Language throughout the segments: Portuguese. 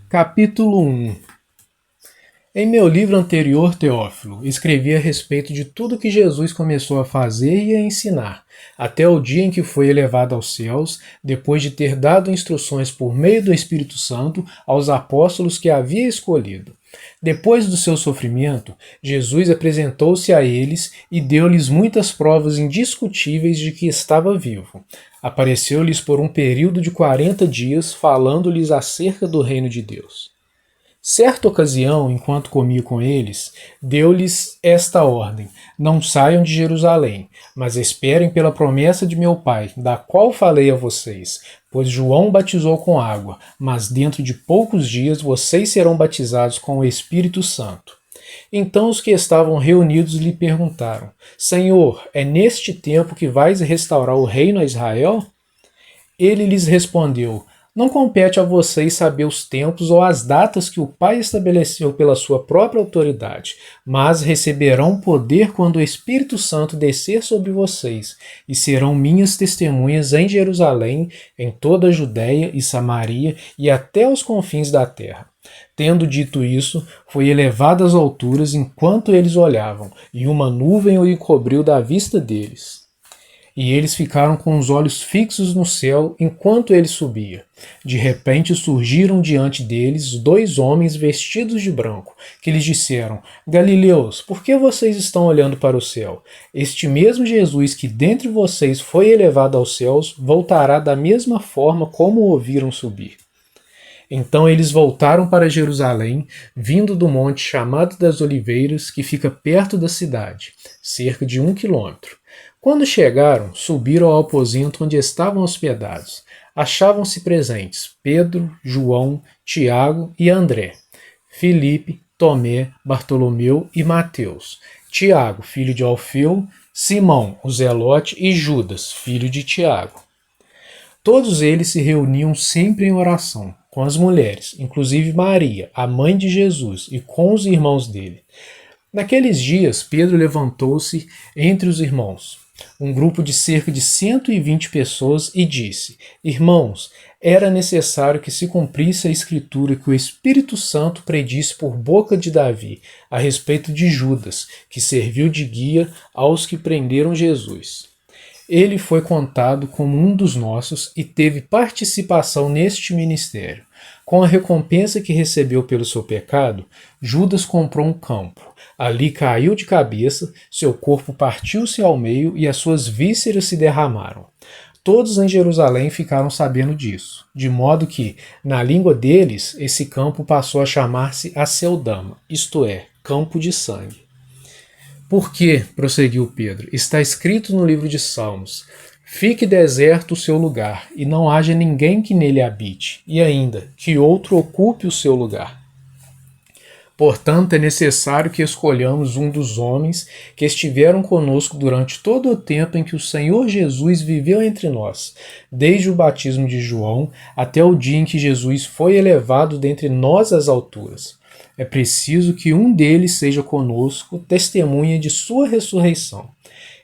Capítulo 1. Em meu livro anterior, Teófilo, escrevi a respeito de tudo que Jesus começou a fazer e a ensinar, até o dia em que foi elevado aos céus, depois de ter dado instruções por meio do Espírito Santo aos apóstolos que havia escolhido. Depois do seu sofrimento, Jesus apresentou-se a eles e deu-lhes muitas provas indiscutíveis de que estava vivo. Apareceu-lhes por um período de 40 dias, falando-lhes acerca do reino de Deus. Certa ocasião, enquanto comia com eles, deu-lhes esta ordem: não saiam de Jerusalém, mas esperem pela promessa de meu Pai, da qual falei a vocês. Pois João batizou com água, mas dentro de poucos dias vocês serão batizados com o Espírito Santo. Então os que estavam reunidos lhe perguntaram: Senhor, é neste tempo que vais restaurar o reino a Israel? Ele lhes respondeu: não compete a vocês saber os tempos ou as datas que o Pai estabeleceu pela sua própria autoridade, mas receberão poder quando o Espírito Santo descer sobre vocês, e serão minhas testemunhas em Jerusalém, em toda a Judéia e Samaria e até os confins da terra. Tendo dito isso, foi elevado às alturas enquanto eles olhavam, e uma nuvem o encobriu da vista deles. E eles ficaram com os olhos fixos no céu enquanto ele subia. De repente surgiram diante deles 2 homens vestidos de branco, que lhes disseram: Galileus, por que vocês estão olhando para o céu? Este mesmo Jesus que dentre vocês foi elevado aos céus, voltará da mesma forma como o ouviram subir. Então eles voltaram para Jerusalém, vindo do monte chamado das Oliveiras, que fica perto da cidade, cerca de 1 quilômetro. Quando chegaram, subiram ao aposento onde estavam hospedados. Achavam-se presentes Pedro, João, Tiago e André, Filipe, Tomé, Bartolomeu e Mateus, Tiago, filho de Alfeu, Simão, o Zelote e Judas, filho de Tiago. Todos eles se reuniam sempre em oração, com as mulheres, inclusive Maria, a mãe de Jesus, e com os irmãos dele. Naqueles dias, Pedro levantou-se entre os irmãos, um grupo de cerca de 120 pessoas, e disse: Irmãos, era necessário que se cumprisse a escritura que o Espírito Santo predisse por boca de Davi a respeito de Judas, que serviu de guia aos que prenderam Jesus. Ele foi contado como um dos nossos e teve participação neste ministério. Com a recompensa que recebeu pelo seu pecado, Judas comprou um campo. Ali caiu de cabeça, seu corpo partiu-se ao meio e as suas vísceras se derramaram. Todos em Jerusalém ficaram sabendo disso, de modo que, na língua deles, esse campo passou a chamar-se Aceldama, isto é, campo de sangue. Porque, prosseguiu Pedro, está escrito no livro de Salmos: fique deserto o seu lugar, e não haja ninguém que nele habite, e ainda, que outro ocupe o seu lugar. Portanto, é necessário que escolhamos um dos homens que estiveram conosco durante todo o tempo em que o Senhor Jesus viveu entre nós, desde o batismo de João até o dia em que Jesus foi elevado dentre nós às alturas. É preciso que um deles seja conosco, testemunha de sua ressurreição.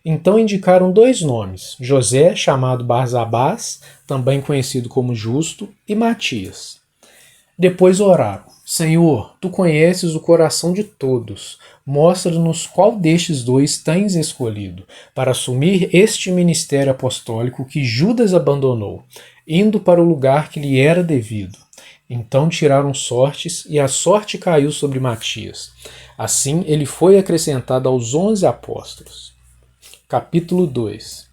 Então indicaram 2 nomes, José, chamado Barsabás, também conhecido como Justo, e Matias. Depois oraram: Senhor, tu conheces o coração de todos. Mostra-nos qual destes 2 tens escolhido, para assumir este ministério apostólico que Judas abandonou, indo para o lugar que lhe era devido. Então tiraram sortes, e a sorte caiu sobre Matias. Assim ele foi acrescentado aos 11 apóstolos. Capítulo 2.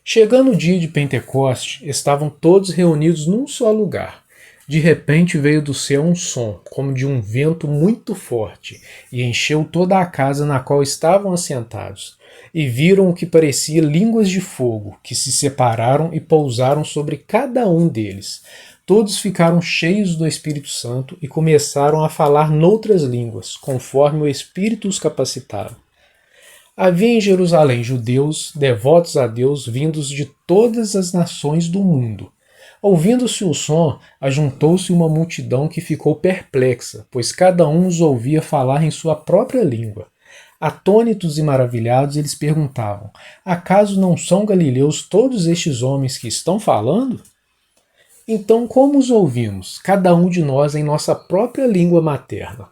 Chegando o dia de Pentecoste, estavam todos reunidos num só lugar. De repente veio do céu um som, como de um vento muito forte, e encheu toda a casa na qual estavam assentados. E viram o que parecia línguas de fogo, que se separaram e pousaram sobre cada um deles. Todos ficaram cheios do Espírito Santo e começaram a falar noutras línguas, conforme o Espírito os capacitava. Havia em Jerusalém judeus, devotos a Deus, vindos de todas as nações do mundo. Ouvindo-se o som, ajuntou-se uma multidão que ficou perplexa, pois cada um os ouvia falar em sua própria língua. Atônitos e maravilhados, eles perguntavam: acaso não são galileus todos estes homens que estão falando? Então, como os ouvimos, cada um de nós em nossa própria língua materna?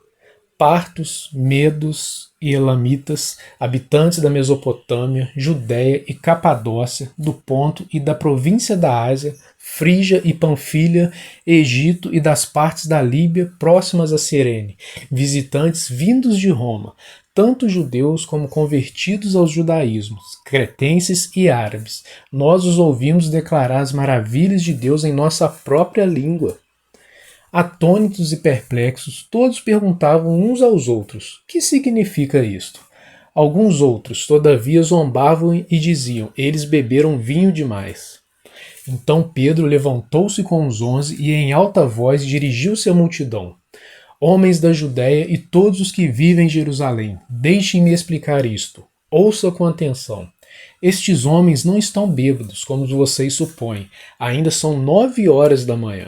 Partos, medos e elamitas, habitantes da Mesopotâmia, Judéia e Capadócia, do Ponto e da província da Ásia, Frígia e Panfilha, Egito e das partes da Líbia próximas a Cirene, visitantes vindos de Roma, tanto judeus como convertidos aos judaísmos, cretenses e árabes. Nós os ouvimos declarar as maravilhas de Deus em nossa própria língua. Atônitos e perplexos, todos perguntavam uns aos outros: que significa isto? Alguns outros, todavia, zombavam e diziam: eles beberam vinho demais. Então Pedro levantou-se com os 11 e em alta voz dirigiu-se à multidão: homens da Judéia e todos os que vivem em Jerusalém, deixem-me explicar isto. Ouça com atenção. Estes homens não estão bêbados, como vocês supõem. Ainda são 9 horas da manhã.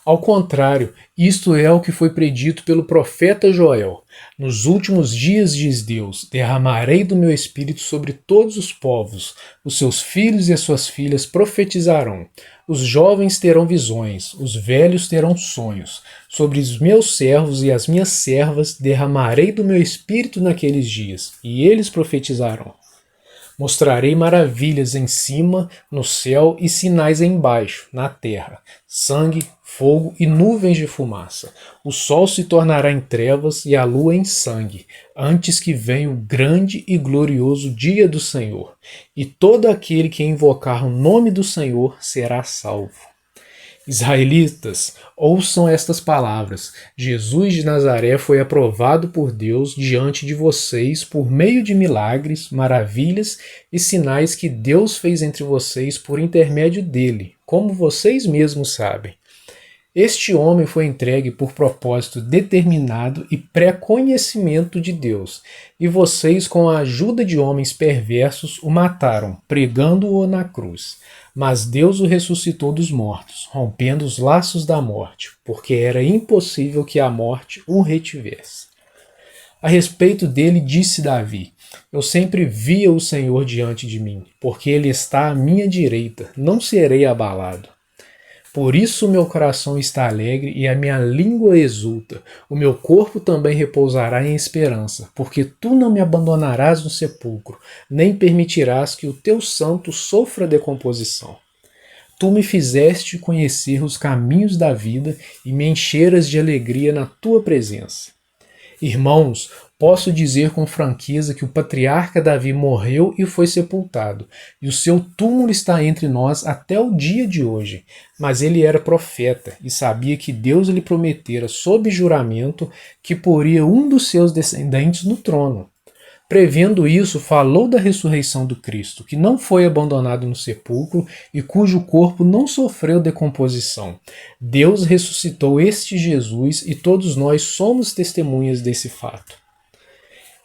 Ao contrário, isto é o que foi predito pelo profeta Joel. Nos últimos dias, diz Deus, derramarei do meu espírito sobre todos os povos. Os seus filhos e as suas filhas profetizarão. Os jovens terão visões, os velhos terão sonhos. Sobre os meus servos e as minhas servas derramarei do meu espírito naqueles dias, e eles profetizarão. Mostrarei maravilhas em cima, no céu, e sinais embaixo, na terra: sangue, fogo e nuvens de fumaça. O sol se tornará em trevas e a lua em sangue, antes que venha o grande e glorioso dia do Senhor. E todo aquele que invocar o nome do Senhor será salvo. Israelitas, ouçam estas palavras. Jesus de Nazaré foi aprovado por Deus diante de vocês por meio de milagres, maravilhas e sinais que Deus fez entre vocês por intermédio dele, como vocês mesmos sabem. Este homem foi entregue por propósito determinado e pré-conhecimento de Deus, e vocês, com a ajuda de homens perversos, o mataram, pregando-o na cruz. Mas Deus o ressuscitou dos mortos, rompendo os laços da morte, porque era impossível que a morte o retivesse. A respeito dele disse Davi: eu sempre via o Senhor diante de mim, porque ele está à minha direita, não serei abalado. Por isso meu coração está alegre e a minha língua exulta. O meu corpo também repousará em esperança, porque tu não me abandonarás no sepulcro, nem permitirás que o teu santo sofra decomposição. Tu me fizeste conhecer os caminhos da vida e me encheras de alegria na tua presença. Irmãos, posso dizer com franqueza que o patriarca Davi morreu e foi sepultado, e o seu túmulo está entre nós até o dia de hoje. Mas ele era profeta e sabia que Deus lhe prometera sob juramento que poria um dos seus descendentes no trono. Prevendo isso, falou da ressurreição do Cristo, que não foi abandonado no sepulcro e cujo corpo não sofreu decomposição. Deus ressuscitou este Jesus e todos nós somos testemunhas desse fato.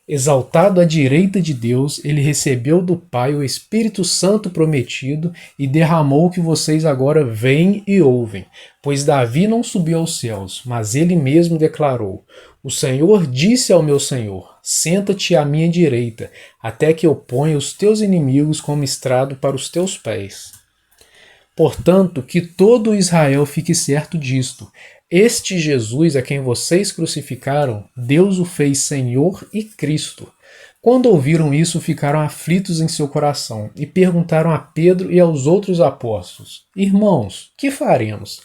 Exaltado à direita de Deus, ele recebeu do Pai o Espírito Santo prometido e derramou o que vocês agora veem e ouvem. Pois Davi não subiu aos céus, mas ele mesmo declarou: o Senhor disse ao meu Senhor: senta-te à minha direita, até que eu ponha os teus inimigos como estrado para os teus pés. Portanto, que todo Israel fique certo disto: este Jesus a quem vocês crucificaram, Deus o fez Senhor e Cristo. Quando ouviram isso, ficaram aflitos em seu coração e perguntaram a Pedro e aos outros apóstolos: irmãos, que faremos?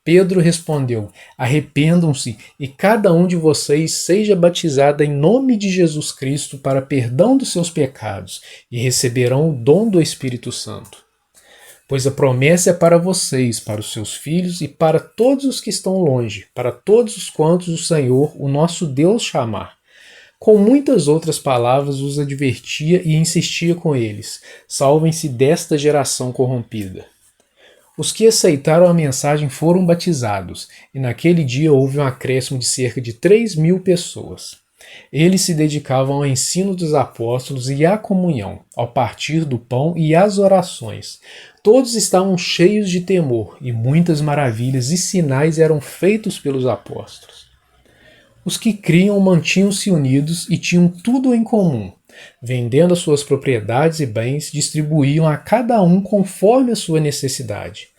Pedro respondeu: arrependam-se e cada um de vocês seja batizado em nome de Jesus Cristo para perdão dos seus pecados e receberão o dom do Espírito Santo. Pois a promessa é para vocês, para os seus filhos e para todos os que estão longe, para todos os quantos o Senhor, o nosso Deus, chamar. Com muitas outras palavras os advertia e insistia com eles: salvem-se desta geração corrompida. Os que aceitaram a mensagem foram batizados, e naquele dia houve um acréscimo de cerca de 3.000 pessoas. Eles se dedicavam ao ensino dos apóstolos e à comunhão, ao partir do pão e às orações. Todos estavam cheios de temor, e muitas maravilhas e sinais eram feitos pelos apóstolos. Os que criam mantinham-se unidos e tinham tudo em comum. Vendendo as suas propriedades e bens, distribuíam a cada um conforme a sua necessidade.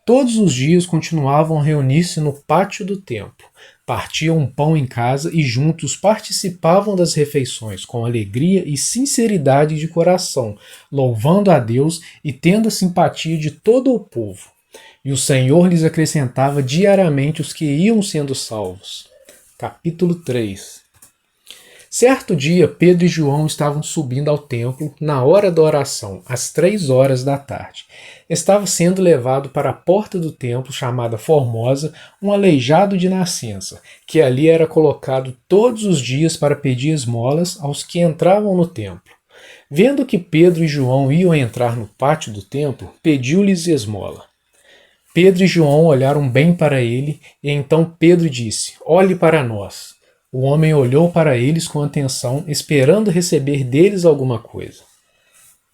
Todos os dias continuavam a reunir-se no pátio do templo. Partiam um pão em casa e juntos participavam das refeições com alegria e sinceridade de coração, louvando a Deus e tendo a simpatia de todo o povo. E o Senhor lhes acrescentava diariamente os que iam sendo salvos. Capítulo 3. Certo dia, Pedro e João estavam subindo ao templo na hora da oração, às 3 horas da tarde. Estava sendo levado para a porta do templo, chamada Formosa, um aleijado de nascença, que ali era colocado todos os dias para pedir esmolas aos que entravam no templo. Vendo que Pedro e João iam entrar no pátio do templo, pediu-lhes esmola. Pedro e João olharam bem para ele, e então Pedro disse: "Olhe para nós." O homem olhou para eles com atenção, esperando receber deles alguma coisa.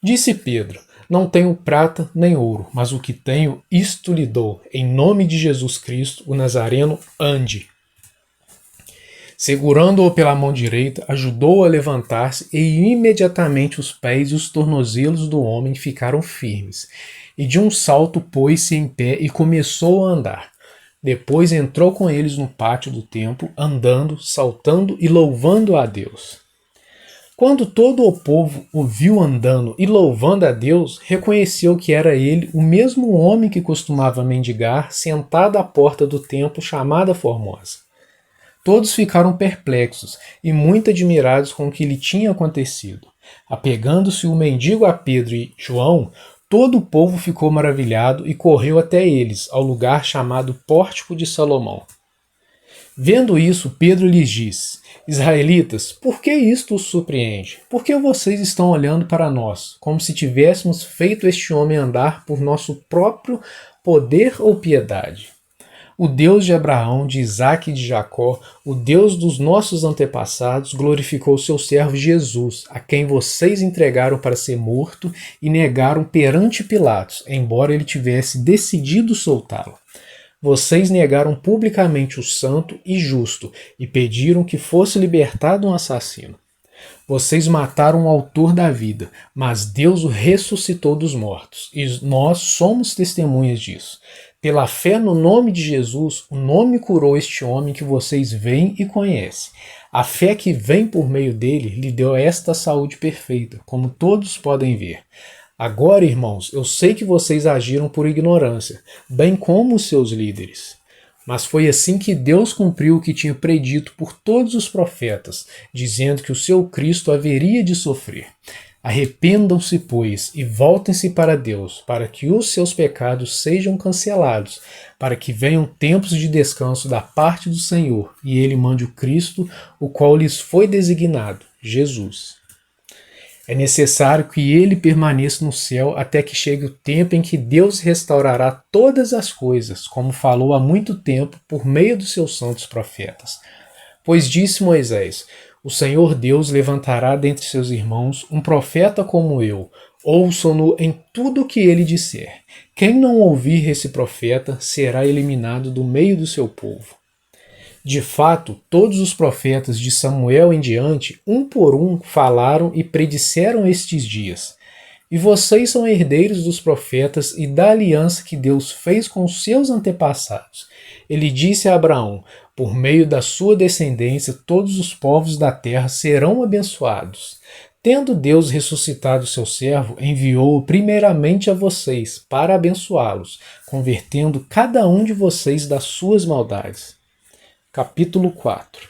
Disse Pedro: "Não tenho prata nem ouro, mas o que tenho, isto lhe dou. Em nome de Jesus Cristo, o Nazareno, ande." Segurando-o pela mão direita, ajudou-o a levantar-se, e imediatamente os pés e os tornozelos do homem ficaram firmes. E de um salto pôs-se em pé e começou a andar. Depois entrou com eles no pátio do templo, andando, saltando e louvando a Deus. Quando todo o povo o viu andando e louvando a Deus, reconheceu que era ele o mesmo homem que costumava mendigar, sentado à porta do templo chamada Formosa. Todos ficaram perplexos e muito admirados com o que lhe tinha acontecido. Apegando-se o mendigo a Pedro e João, todo o povo ficou maravilhado e correu até eles, ao lugar chamado Pórtico de Salomão. Vendo isso, Pedro lhes disse: "Israelitas, por que isto os surpreende? Por que vocês estão olhando para nós, como se tivéssemos feito este homem andar por nosso próprio poder ou piedade? O Deus de Abraão, de Isaque e de Jacó, o Deus dos nossos antepassados, glorificou seu servo Jesus, a quem vocês entregaram para ser morto e negaram perante Pilatos, embora ele tivesse decidido soltá-lo. Vocês negaram publicamente o santo e justo e pediram que fosse libertado um assassino. Vocês mataram o autor da vida, mas Deus o ressuscitou dos mortos, e nós somos testemunhas disso. Pela fé no nome de Jesus, o nome curou este homem que vocês veem e conhecem. A fé que vem por meio dele lhe deu esta saúde perfeita, como todos podem ver. Agora, irmãos, eu sei que vocês agiram por ignorância, bem como os seus líderes. Mas foi assim que Deus cumpriu o que tinha predito por todos os profetas, dizendo que o seu Cristo haveria de sofrer. Arrependam-se, pois, e voltem-se para Deus, para que os seus pecados sejam cancelados, para que venham tempos de descanso da parte do Senhor, e ele mande o Cristo, o qual lhes foi designado, Jesus. É necessário que ele permaneça no céu até que chegue o tempo em que Deus restaurará todas as coisas, como falou há muito tempo por meio dos seus santos profetas. Pois disse Moisés: "O Senhor Deus levantará dentre seus irmãos um profeta como eu. Ouçam-no em tudo o que ele disser. Quem não ouvir esse profeta será eliminado do meio do seu povo." De fato, todos os profetas de Samuel em diante, um por um, falaram e predisseram estes dias. E vocês são herdeiros dos profetas e da aliança que Deus fez com os seus antepassados. Ele disse a Abraão: "Por meio da sua descendência, todos os povos da terra serão abençoados." Tendo Deus ressuscitado seu servo, enviou-o primeiramente a vocês, para abençoá-los, convertendo cada um de vocês das suas maldades. Capítulo 4.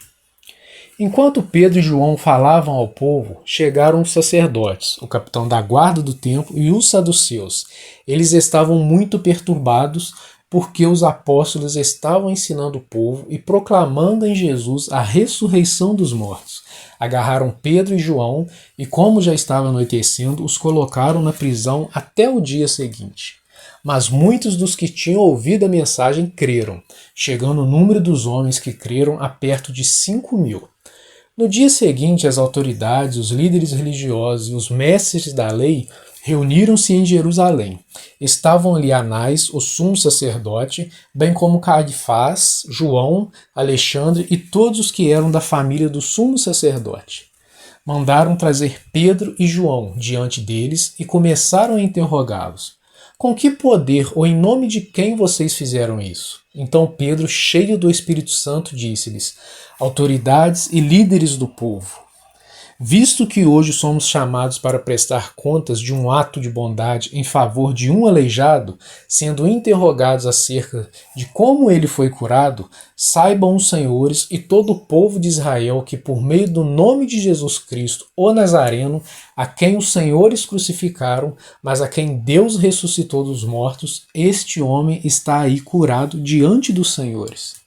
Enquanto Pedro e João falavam ao povo, chegaram os sacerdotes, o capitão da guarda do templo e os saduceus. Eles estavam muito perturbados porque os apóstolos estavam ensinando o povo e proclamando em Jesus a ressurreição dos mortos. Agarraram Pedro e João e, como já estava anoitecendo, os colocaram na prisão até o dia seguinte. Mas muitos dos que tinham ouvido a mensagem creram, chegando o número dos homens que creram a perto de 5.000. No dia seguinte, as autoridades, os líderes religiosos e os mestres da lei reuniram-se em Jerusalém. Estavam ali Anás, o sumo sacerdote, bem como Caifás, João, Alexandre e todos os que eram da família do sumo sacerdote. Mandaram trazer Pedro e João diante deles e começaram a interrogá-los. Com que poder ou em nome de quem vocês fizeram isso? Então Pedro, cheio do Espírito Santo, disse-lhes: autoridades e líderes do povo, visto que hoje somos chamados para prestar contas de um ato de bondade em favor de um aleijado, sendo interrogados acerca de como ele foi curado, saibam os senhores e todo o povo de Israel que por meio do nome de Jesus Cristo, o Nazareno, a quem os senhores crucificaram, mas a quem Deus ressuscitou dos mortos, este homem está aí curado diante dos senhores.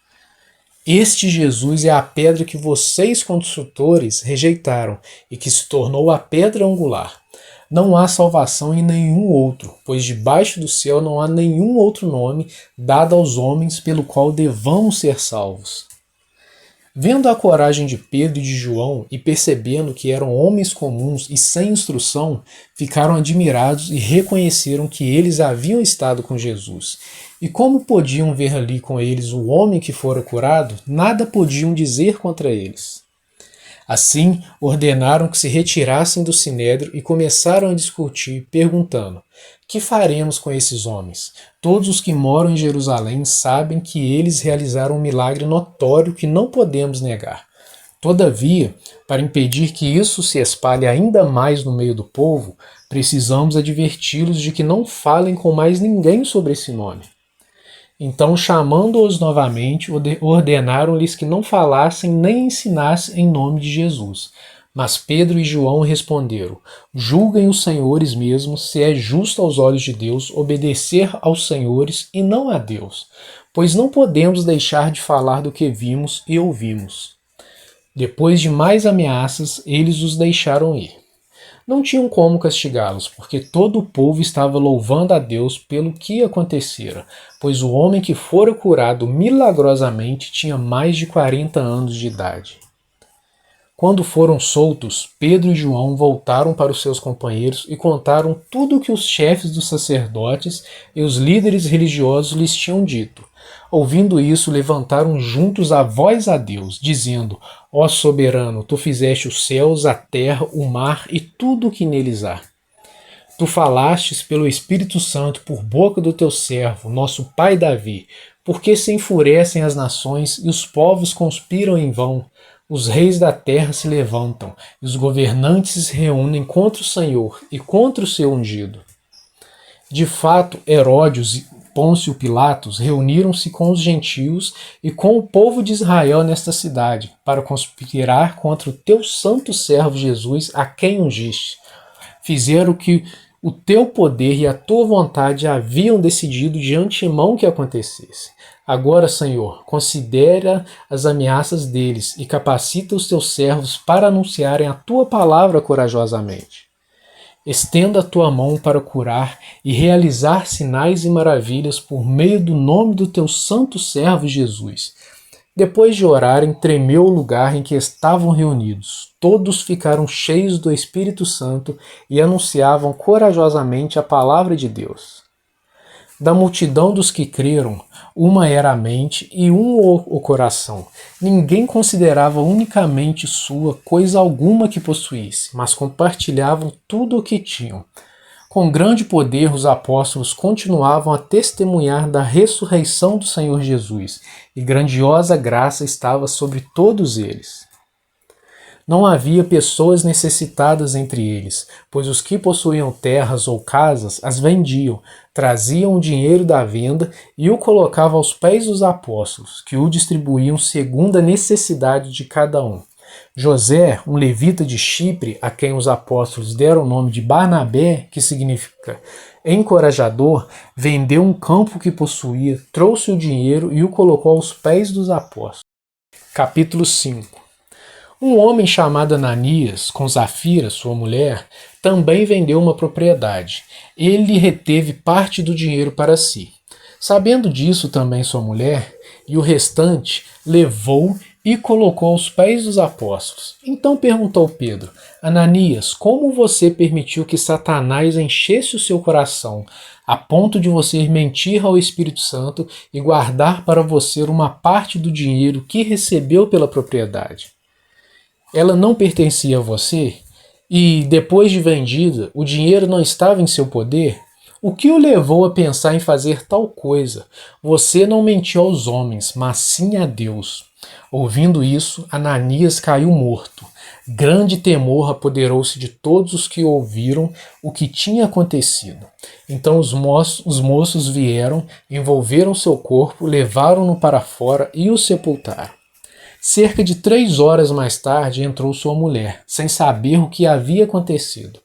Este Jesus é a pedra que vocês, construtores, rejeitaram e que se tornou a pedra angular. Não há salvação em nenhum outro, pois debaixo do céu não há nenhum outro nome dado aos homens pelo qual devamos ser salvos. Vendo a coragem de Pedro e de João e percebendo que eram homens comuns e sem instrução, ficaram admirados e reconheceram que eles haviam estado com Jesus. E como podiam ver ali com eles o homem que fora curado, nada podiam dizer contra eles. Assim, ordenaram que se retirassem do sinédrio e começaram a discutir, perguntando: que faremos com esses homens? Todos os que moram em Jerusalém sabem que eles realizaram um milagre notório que não podemos negar. Todavia, para impedir que isso se espalhe ainda mais no meio do povo, precisamos adverti-los de que não falem com mais ninguém sobre esse nome. Então, chamando-os novamente, ordenaram-lhes que não falassem nem ensinassem em nome de Jesus. Mas Pedro e João responderam: julguem os senhores mesmos se é justo aos olhos de Deus obedecer aos senhores e não a Deus, pois não podemos deixar de falar do que vimos e ouvimos. Depois de mais ameaças, eles os deixaram ir. Não tinham como castigá-los, porque todo o povo estava louvando a Deus pelo que acontecera, pois o homem que fora curado milagrosamente tinha mais de 40 anos de idade. Quando foram soltos, Pedro e João voltaram para os seus companheiros e contaram tudo o que os chefes dos sacerdotes e os líderes religiosos lhes tinham dito. Ouvindo isso, levantaram juntos a voz a Deus, dizendo: ó soberano, tu fizeste os céus, a terra, o mar e tudo o que neles há. Tu falastes pelo Espírito Santo por boca do teu servo, nosso pai Davi, porque se enfurecem as nações e os povos conspiram em vão. Os reis da terra se levantam, e os governantes se reúnem contra o Senhor e contra o seu ungido. De fato, Herodes e Pôncio Pilatos reuniram-se com os gentios e com o povo de Israel nesta cidade, para conspirar contra o teu santo servo Jesus, a quem ungiste. Fizeram o que o teu poder e a tua vontade haviam decidido de antemão que acontecesse. Agora, Senhor, considera as ameaças deles e capacita os teus servos para anunciarem a tua palavra corajosamente. Estenda a tua mão para curar e realizar sinais e maravilhas por meio do nome do teu santo servo Jesus. Depois de orarem, tremeu o lugar em que estavam reunidos. Todos ficaram cheios do Espírito Santo e anunciavam corajosamente a palavra de Deus. Da multidão dos que creram, uma era a mente e um o coração. Ninguém considerava unicamente sua coisa alguma que possuísse, mas compartilhavam tudo o que tinham. Com grande poder, os apóstolos continuavam a testemunhar da ressurreição do Senhor Jesus, e grandiosa graça estava sobre todos eles. Não havia pessoas necessitadas entre eles, pois os que possuíam terras ou casas as vendiam, traziam o dinheiro da venda e o colocavam aos pés dos apóstolos, que o distribuíam segundo a necessidade de cada um. José, um levita de Chipre, a quem os apóstolos deram o nome de Barnabé, que significa encorajador, vendeu um campo que possuía, trouxe o dinheiro e o colocou aos pés dos apóstolos. Capítulo 5. Um homem chamado Ananias, com Zafira, sua mulher, também vendeu uma propriedade. Ele reteve parte do dinheiro para si. Sabendo disso também sua mulher, e o restante levou e colocou aos pés dos apóstolos. Então perguntou Pedro: Ananias, como você permitiu que Satanás enchesse o seu coração, a ponto de você mentir ao Espírito Santo e guardar para você uma parte do dinheiro que recebeu pela propriedade? Ela não pertencia a você? E, depois de vendida, o dinheiro não estava em seu poder? O que o levou a pensar em fazer tal coisa? Você não mentiu aos homens, mas sim a Deus. Ouvindo isso, Ananias caiu morto. Grande temor apoderou-se de todos os que ouviram o que tinha acontecido. Então os moços vieram, envolveram seu corpo, levaram-no para fora e o sepultaram. Cerca de 3 horas mais tarde entrou sua mulher, sem saber o que havia acontecido.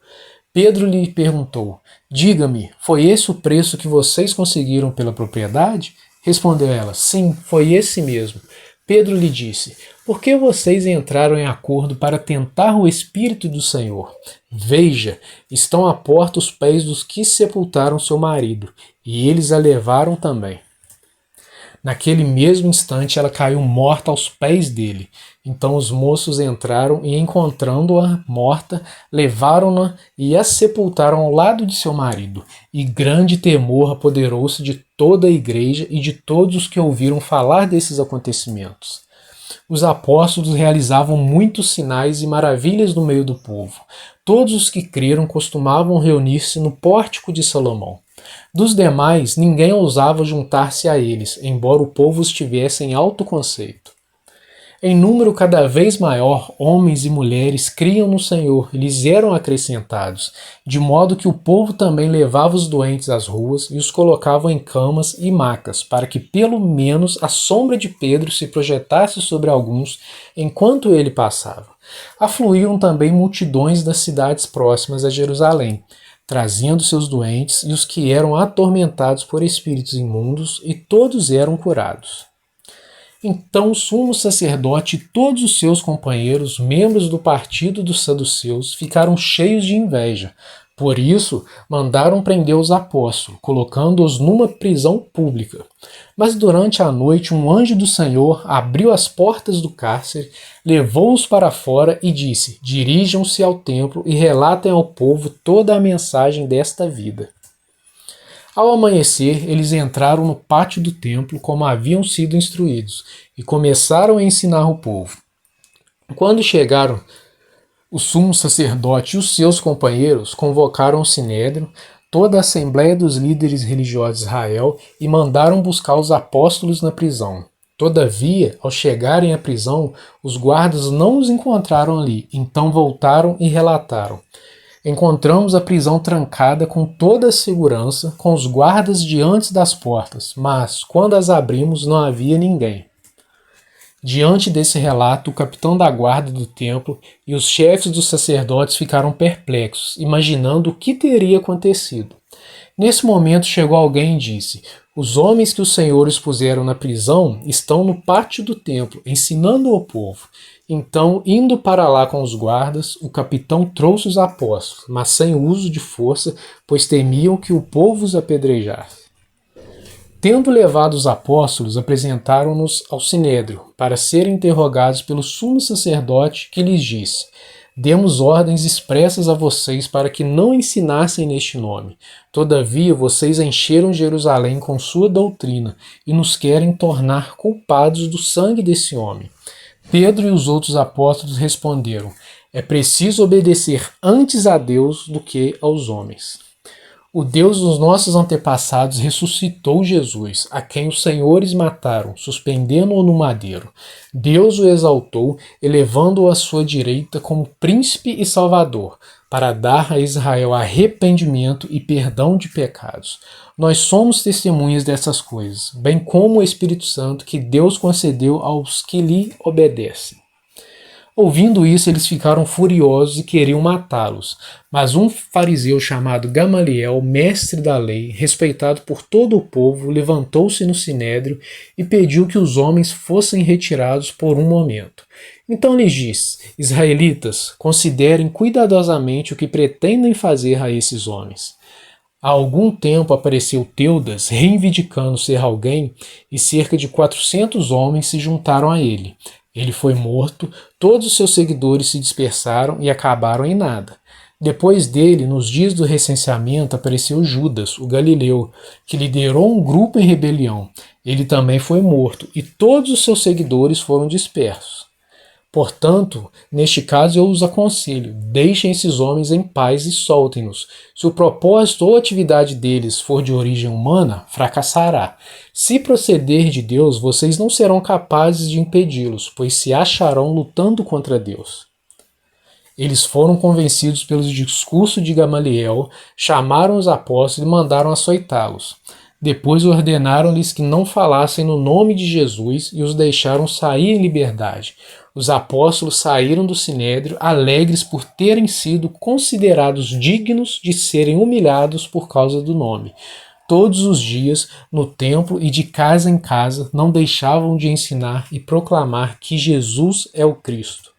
Pedro lhe perguntou: Diga-me, foi esse o preço que vocês conseguiram pela propriedade? Respondeu ela: Sim, foi esse mesmo. Pedro lhe disse: Por que vocês entraram em acordo para tentar o Espírito do Senhor? Veja, estão à porta os pés dos que sepultaram seu marido, e eles a levaram também. Naquele mesmo instante ela caiu morta aos pés dele. Então os moços entraram e, encontrando-a morta, levaram-na e a sepultaram ao lado de seu marido. E grande temor apoderou-se de toda a igreja e de todos os que ouviram falar desses acontecimentos. Os apóstolos realizavam muitos sinais e maravilhas no meio do povo. Todos os que creram costumavam reunir-se no pórtico de Salomão. Dos demais, ninguém ousava juntar-se a eles, embora o povo estivesse em alto conceito. Em número cada vez maior, homens e mulheres criam no Senhor e lhes eram acrescentados, de modo que o povo também levava os doentes às ruas e os colocava em camas e macas, para que pelo menos a sombra de Pedro se projetasse sobre alguns enquanto ele passava. Afluíram também multidões das cidades próximas a Jerusalém, trazendo seus doentes e os que eram atormentados por espíritos imundos, e todos eram curados. Então o sumo sacerdote e todos os seus companheiros, membros do partido dos saduceus, ficaram cheios de inveja. Por isso, mandaram prender os apóstolos, colocando-os numa prisão pública. Mas durante a noite um anjo do Senhor abriu as portas do cárcere, levou-os para fora e disse: Dirijam-se ao templo e relatem ao povo toda a mensagem desta vida. Ao amanhecer, eles entraram no pátio do templo como haviam sido instruídos e começaram a ensinar o povo. Quando chegaram, o sumo sacerdote e os seus companheiros convocaram o sinédrio, toda a assembleia dos líderes religiosos de Israel, e mandaram buscar os apóstolos na prisão. Todavia, ao chegarem à prisão, os guardas não os encontraram ali, então voltaram e relataram: Encontramos a prisão trancada com toda a segurança, com os guardas diante das portas, mas, quando as abrimos, não havia ninguém. Diante desse relato, o capitão da guarda do templo e os chefes dos sacerdotes ficaram perplexos, imaginando o que teria acontecido. Nesse momento chegou alguém e disse: Os homens que o Senhor expuseram na prisão estão no pátio do templo, ensinando ao povo. Então, indo para lá com os guardas, o capitão trouxe os apóstolos, mas sem uso de força, pois temiam que o povo os apedrejasse. Tendo levado os apóstolos, apresentaram-nos ao sinédrio, para serem interrogados pelo sumo sacerdote, que lhes disse: Demos ordens expressas a vocês para que não ensinassem neste nome. Todavia, vocês encheram Jerusalém com sua doutrina e nos querem tornar culpados do sangue desse homem. Pedro e os outros apóstolos responderam: É preciso obedecer antes a Deus do que aos homens. O Deus dos nossos antepassados ressuscitou Jesus, a quem os senhores mataram, suspendendo-o no madeiro. Deus o exaltou, elevando-o à sua direita como príncipe e salvador, para dar a Israel arrependimento e perdão de pecados. Nós somos testemunhas dessas coisas, bem como o Espírito Santo que Deus concedeu aos que lhe obedecem. Ouvindo isso, eles ficaram furiosos e queriam matá-los. Mas um fariseu chamado Gamaliel, mestre da lei, respeitado por todo o povo, levantou-se no sinédrio e pediu que os homens fossem retirados por um momento. Então lhes disse: Israelitas, considerem cuidadosamente o que pretendem fazer a esses homens. Há algum tempo apareceu Teudas, reivindicando ser alguém, e cerca de 400 homens se juntaram a ele. Ele foi morto, todos os seus seguidores se dispersaram e acabaram em nada. Depois dele, nos dias do recenseamento, apareceu Judas, o Galileu, que liderou um grupo em rebelião. Ele também foi morto, e todos os seus seguidores foram dispersos. Portanto, neste caso eu os aconselho, deixem esses homens em paz e soltem-nos. Se o propósito ou atividade deles for de origem humana, fracassará. Se proceder de Deus, vocês não serão capazes de impedi-los, pois se acharão lutando contra Deus. Eles foram convencidos pelo discurso de Gamaliel, chamaram os apóstolos e mandaram açoitá-los. Depois ordenaram-lhes que não falassem no nome de Jesus e os deixaram sair em liberdade. Os apóstolos saíram do sinédrio alegres por terem sido considerados dignos de serem humilhados por causa do nome. Todos os dias, no templo e de casa em casa, não deixavam de ensinar e proclamar que Jesus é o Cristo.